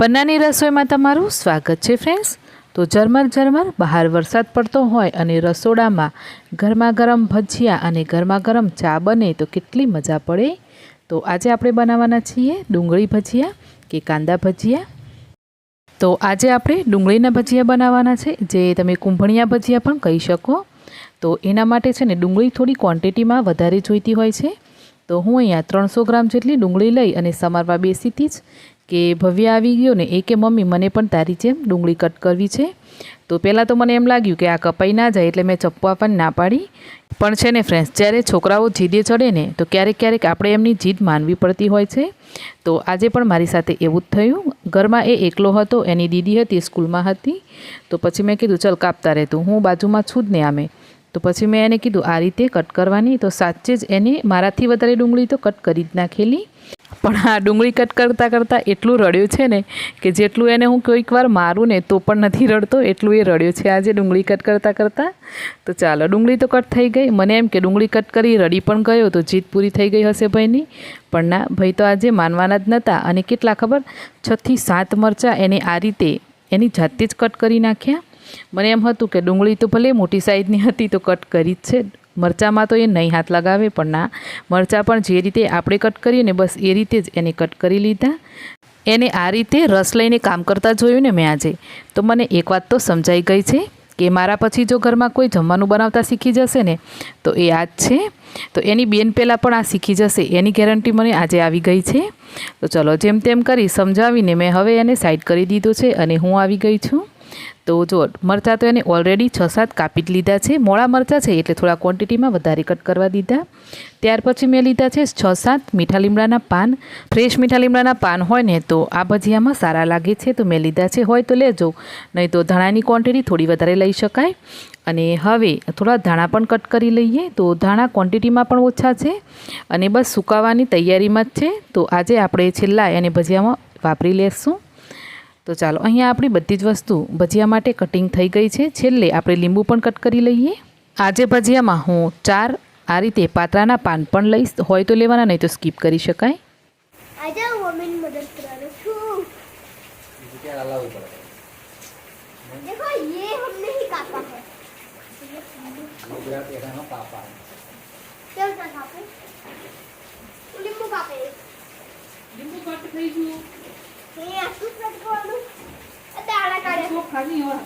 પન્નાની રસોઈમાં તમારું સ્વાગત છે ફ્રેન્ડ્સ। તો ઝરમર બહાર વરસાદ પડતો હોય અને રસોડામાં ગરમા ગરમ ભજીયા અને ગરમા ગરમ ચા બને તો કેટલી મજા પડે। તો આજે આપણે બનાવવાના છીએ ડુંગળી ભજીયા કે કાંદા ભજીયા। તો આજે આપણે ડુંગળીના ભજીયા બનાવવાના છે, જે તમે કુંભણિયા ભજીયા પણ કહી શકો। તો એના માટે છે ને ડુંગળી થોડી ક્વોન્ટિટીમાં વધારે જોઈતી હોય છે। તો હું અહીંયા 300 ગ્રામ જેટલી ડુંગળી લઈ અને સમારવા બેસી હતી જ કે ભવ્ય આવી ગયો ને એ કે મમ્મી મને પણ તારી જેમ ડુંગળી કટ કરવી છે। તો પહેલાં તો મને એમ લાગ્યું કે આ કપાઈ ના જાય એટલે મેં ચપ્પુ આપવાની ના પાડી। પણ છે ને ફ્રેન્ડ્સ, જ્યારે છોકરાઓ જીદે ચડે ને તો ક્યારેક આપણે એમની જીદ માનવી પડતી હોય છે। તો આજે પણ મારી સાથે એવું જ થયું। ઘરમાં એ એકલો હતો, એની દીદી હતી સ્કૂલમાં હતી। તો પછી મેં કીધું ચલ કાપતા રહેતું, હું બાજુમાં છું જ ને આમે। તો પછી મેં એને કીધું આ રીતે કટ કરવાની। તો સાચે જ એને મારાથી વધારે ડુંગળી તો કટ કરી જ નાખેલી। પણ આ ડુંગળી કટ કરતાં એટલું રડ્યું છે ને કે જેટલું એને હું કોઈક વાર મારું ને તો પણ નથી રડતો, એટલું એ રડ્યો છે આજે ડુંગળી કટ કરતાં। તો ચાલો, ડુંગળી તો કટ થઈ ગઈ। મને એમ કે ડુંગળી કટ કરી રડી પણ ગયો તો જીદ પૂરી થઈ ગઈ હશે ભાઈની, પણ ના, ભાઈ તો આજે માનવાના જ નહોતા। અને કેટલા ખબર, 6 થી 7 મરચાં એને આ રીતે એની જાતે જ કટ કરી નાખ્યા। મને એમ હતું કે ડુંગળી તો ભલે મોટી સાઈઝની હતી તો કટ કરી જ છે, મરચાંમાં તો એ નહીં હાથ લગાવે, પણ ના, મરચાં પણ જે રીતે આપણે કટ કરીએ ને બસ એ રીતે જ એને કટ કરી લીધા। એને આ રીતે રસ લઈને કામ કરતા જોયું ને મેં આજે, તો મને એક વાત તો સમજાઈ ગઈ છે કે મારા પછી જો ઘરમાં કોઈ જમવાનું બનાવતા શીખી જશે ને તો એ આ જ છે। તો એની બેન પહેલાં પણ આ શીખી જશે એની ગેરંટી મને આજે આવી ગઈ છે। તો ચલો, જેમ તેમ કરી સમજાવીને મેં હવે એને સાઈડ કરી દીધો છે અને હું આવી ગઈ છું। તો જો મરચાં તો એને ઓલરેડી 6-7 કાપી જ લીધા છે। મોળા મરચાં છે એટલે થોડા ક્વોન્ટિટીમાં વધારે કટ કરવા દીધા। ત્યાર પછી મેં લીધા છે 6-7 મીઠા લીમડાના પાન। ફ્રેશ મીઠા લીમડાના પાન હોય ને તો આ ભજીયામાં સારા લાગે છે, તો મેં લીધા છે, હોય તો લેજો, નહીં તો ધાણાની ક્વોન્ટિટી થોડી વધારે લઈ શકાય। અને હવે થોડા ધાણા પણ કટ કરી લઈએ। તો ધાણા ક્વોન્ટિટીમાં પણ ઓછા છે અને બસ સુકાવાની તૈયારીમાં જ છે। તો આજે આપણે છેલ્લા એને ભજીયામાં વાપરી લેશું। તો ચાલો, અહીંયા આપણી બધી જ વસ્તુ ભજીયા માટે કટિંગ થઈ ગઈ છે। છેલ્લે આપણે લીંબુ પણ કટ કરી લઈએ। આજે ભજીયામાં હું 4 આ રીતે પાત્રાના પાન પણ લઈશ, હોય તો લેવાના, નહીં તો સ્કીપ કરી શકાય। આજે હું મમ્મીની મદદ કરું છું। देखो ये हमने ही काटा है। क्या कापे? नींबू कापे। લીંબુ કટ થઈ ગયું, ये आसू कट करो। दाना काटे તો ખાલી એવા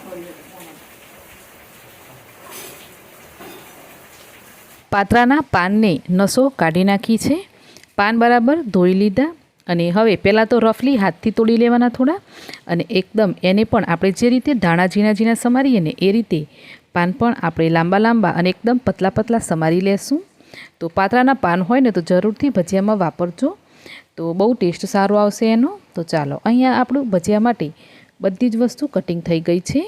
પાત્રાના પાનને નસો કાઢી નાખી છે। પાન બરાબર ધોઈ લીધા અને હવે પહેલાં તો રફલી હાથથી તોડી લેવાના થોડા, અને એકદમ એને પણ આપણે જે રીતે ધાણા ઝીણા સમારીએ ને એ રીતે પાન પણ આપણે લાંબા અને એકદમ પતલા સમારી લેશું। તો પાત્રાના પાન હોય ને તો જરૂરથી ભજીયામાં વાપરજો, તો બહુ ટેસ્ટ સારો આવશે એનો। તો ચાલો, અહીંયા આપણું ભજીયા માટે બધી જ વસ્તુ કટિંગ થઈ ગઈ છે।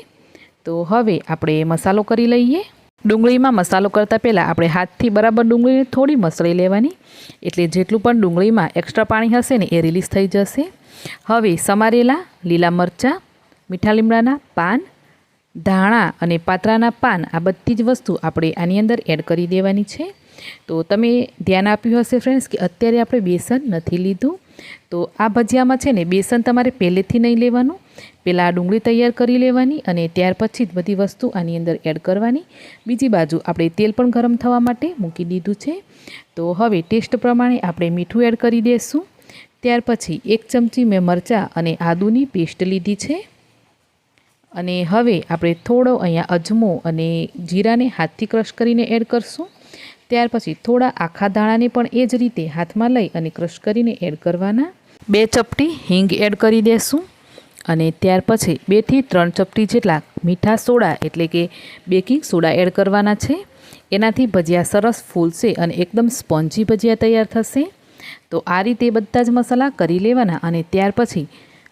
તો હવે આપણે મસાલો કરી લઈએ। ડુંગળીમાં મસાલો કરતાં પહેલાં આપણે હાથથી બરાબર ડુંગળીને થોડી મસળી લેવાની, એટલે જેટલું પણ ડુંગળીમાં એક્સ્ટ્રા પાણી હશે ને એ રિલીઝ થઈ જશે। હવે સમારેલા લીલા મરચાં, મીઠા લીમડાના પાન, ધાણા અને પાત્રાના પાન, આ બધી જ વસ્તુ આપણે આની અંદર એડ કરી દેવાની છે। તો તમે ધ્યાન આપ્યું હશે ફ્રેન્ડ્સ કે અત્યારે આપણે બેસન નથી લીધું। તો આ ભજીયામાં છે ને બેસન તમારે પહેલેથી નહીં લેવાનું, પહેલાં ડુંગળી તૈયાર કરી લેવાની અને ત્યાર પછી જ બધી વસ્તુ આની અંદર એડ કરવાની। બીજી બાજુ આપણે તેલ પણ ગરમ થવા માટે મૂકી દીધું છે। તો હવે ટેસ્ટ પ્રમાણે આપણે મીઠું એડ કરી દઈશું। ત્યાર પછી 1 ચમચી મેં મરચાં અને આદુની પેસ્ટ લીધી છે। અને હવે આપણે થોડો અહીંયા અજમો અને જીરાને હાથથી ક્રશ કરીને એડ કરશું। ત્યાર પછી થોડા આખા દાણાને પણ એ જ રીતે હાથમાં લઈ અને ક્રશ કરીને એડ કરવાના। 2 ચપટી હિંગ એડ કરી દેશું અને ત્યાર પછી 2 થી 3 ચપટી જેટલા મીઠા સોડા એટલે કે બેકિંગ સોડા એડ કરવાના છે। એનાથી ભજીયા સરસ ફૂલશે અને એકદમ સ્પોન્જી ભજીયા તૈયાર થશે। તો આ રીતે બધા જ મસાલા કરી લેવાના અને ત્યાર પછી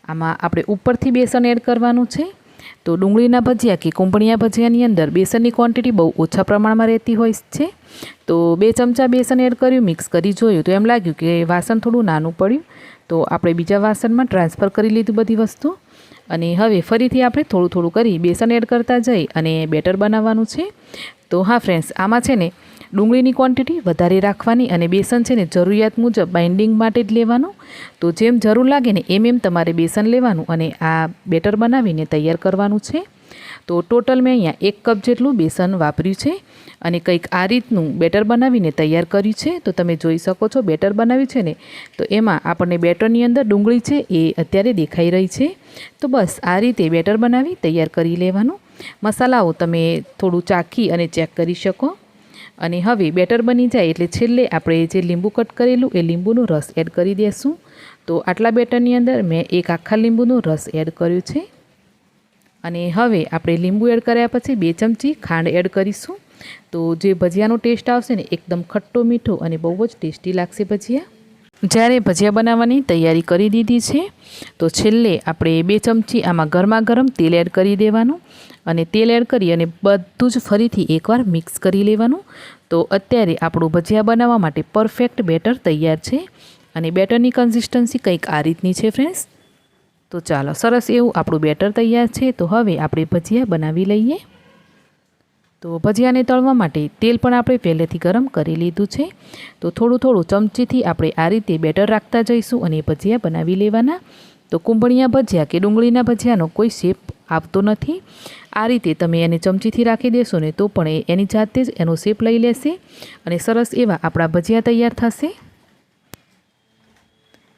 આમાં આપણે ઉપરથી બેસન એડ કરવાનું છે। તો ડુંગળીના ભજીયા કે કુંભણિયા ભજીયાની અંદર બેસનની ક્વોન્ટિટી બહુ ઓછા પ્રમાણમાં રહેતી હોય છે। તો 2 ચમચા બેસન એડ કર્યું, મિક્સ કરી જોયું તો એમ લાગ્યું કે વાસણ થોડું નાનું પડ્યું, તો આપણે બીજા વાસણમાં ટ્રાન્સફર કરી લીધું બધી વસ્તુ। અને હવે ફરીથી આપણે થોડું કરી બેસન એડ કરતા જઈ અને બેટર બનાવવાનું છે। તો હા ફ્રેન્ડ્સ, આમાં છે ને ડુંગળીની ક્વોન્ટિટી વધારે રાખવાની અને બેસન છે ને જરૂરિયાત મુજબ બાઇન્ડિંગ માટે જ લેવાનું. તો જેમ જરૂર લાગે ને એમ તમારે બેસન લેવાનું અને આ બેટર બનાવીને તૈયાર કરવાનું છે. તો ટોટલ મેં અહીંયા 1 કપ જેટલું બેસન વાપર્યું છે અને કંઈક આ રીતનું બેટર બનાવીને તૈયાર કર્યું છે. તો તમે જોઈ શકો છો બેટર બનાવ્યું છે ને, તો એમાં આપણને બેટરની અંદર ડુંગળી છે એ અત્યારે દેખાઈ રહી છે. તો બસ આ રીતે બેટર બનાવી તૈયાર કરી લેવાનું. મસાલાઓ તમે થોડું ચાખી અને ચેક કરી શકો. અને હવે બેટર બની જાય એટલે છેલ્લે આપણે જે લીંબુ કટ કરેલું એ લીંબુનો રસ એડ કરી દઈશું. તો આટલા બેટરની અંદર મેં 1 આખા લીંબુનો રસ એડ કર્યો છે. અને હવે આપણે લીંબુ એડ કર્યા પછી 2 ચમચી ખાંડ એડ કરીશું. તો જે ભજીયાનો ટેસ્ટ આવશે ને એકદમ ખટ્ટો મીઠો અને બહુ જ ટેસ્ટી લાગશે ભજીયા. જ્યારે ભજીયા બનાવવાની તૈયારી કરી દીધી છે તો છેલ્લે આપણે 2 ચમચી આમાં ગરમા ગરમ તેલ એડ કરી દેવાનું અને તેલ એડ કરી અને બધું જ ફરીથી એકવાર મિક્સ કરી લેવાનું. તો અત્યારે આપણું ભજીયા બનાવવા માટે પરફેક્ટ બેટર તૈયાર છે અને બેટરની કન્સિસ્ટન્સી કંઈક આ રીતની છે ફ્રેન્ડ્સ. તો ચાલો, સરસ એવું આપણું બેટર તૈયાર છે. તો હવે આપણે ભજીયા બનાવી લઈએ. તો ભજીયાને તળવા માટે તેલ પણ આપણે પહેલેથી ગરમ કરી લીધું છે. તો થોડું થોડું ચમચીથી આપણે આ રીતે બેટર રાખતા જઈશું અને ભજીયા બનાવી લેવાના. તો કુંભળિયા ભજીયા કે ડુંગળીના ભજીયાનો કોઈ શેપ આવતો નથી. આ રીતે તમે એને ચમચીથી રાખી દેશો ને તો પણ એની જાતે જ એનો શેપ લઈ લેશે અને સરસ એવા આપણા ભજીયા તૈયાર થશે.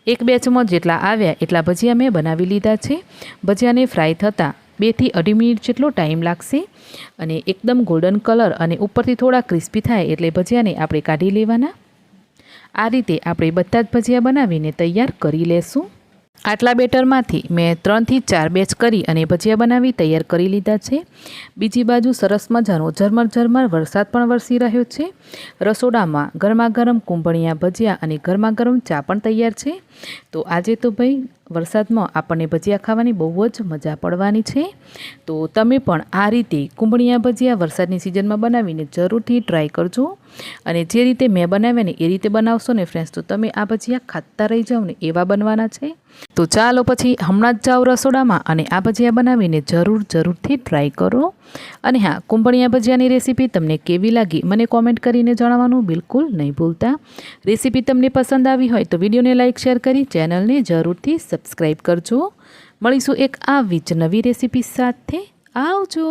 1-2 ચમચ જેટલા આવ્યા એટલા ભજીયા મેં બનાવી લીધા છે. ભજીયાને ફ્રાય થતાં 2 થી 2.5 મિનિટ જેટલો ટાઈમ લાગશે અને એકદમ ગોલ્ડન કલર અને ઉપરથી થોડા ક્રિસ્પી થાય એટલે ભજીયાને આપણે કાઢી લેવાના. આ રીતે આપણે બધા જ ભજીયા બનાવીને તૈયાર કરી લેશું. આટલા બેટરમાંથી મેં 3 થી 4 બેચ કરી અને ભજીયા બનાવી તૈયાર કરી લીધા છે. બીજી બાજુ સરસ મજાનો ઝરમર વરસાદ પણ વરસી રહ્યો છે. રસોડામાં ગરમા ગરમ કુંભળિયા ભજીયા અને ગરમા ગરમ ચા પણ તૈયાર છે. તો આજે તો ભાઈ વરસાદમાં આપણને ભજીયા ખાવાની બહુ જ મજા પડવાની છે. તો તમે પણ આ રીતે કુંભળિયા ભજીયા વરસાદની સિઝનમાં બનાવીને જરૂરથી ટ્રાય કરજો. અને જે રીતે મેં બનાવ્યા ને એ રીતે બનાવશો ને ફ્રેન્ડ્સ તો તમે આ ભજીયા ખાતા રહી જાઓ ને એવા બનવાના છે. તો ચાલો પછી હમણાં જ જાઓ રસોડામાં અને આ ભજીયા બનાવીને જરૂરથી ટ્રાય કરો. અને હા, કુંભળિયા ભજીયાની રેસીપી તમને કેવી લાગી મને કોમેન્ટ કરીને જણાવવાનું બિલકુલ નહીં ભૂલતા. રેસીપી તમને પસંદ આવી હોય તો વિડીયોને લાઇક શેર કરી ચેનલને જરૂરથી સબસ્ક્રાઈબ કરજો. મળીશું એક આવી જ નવી રેસીપી સાથે. આવજો.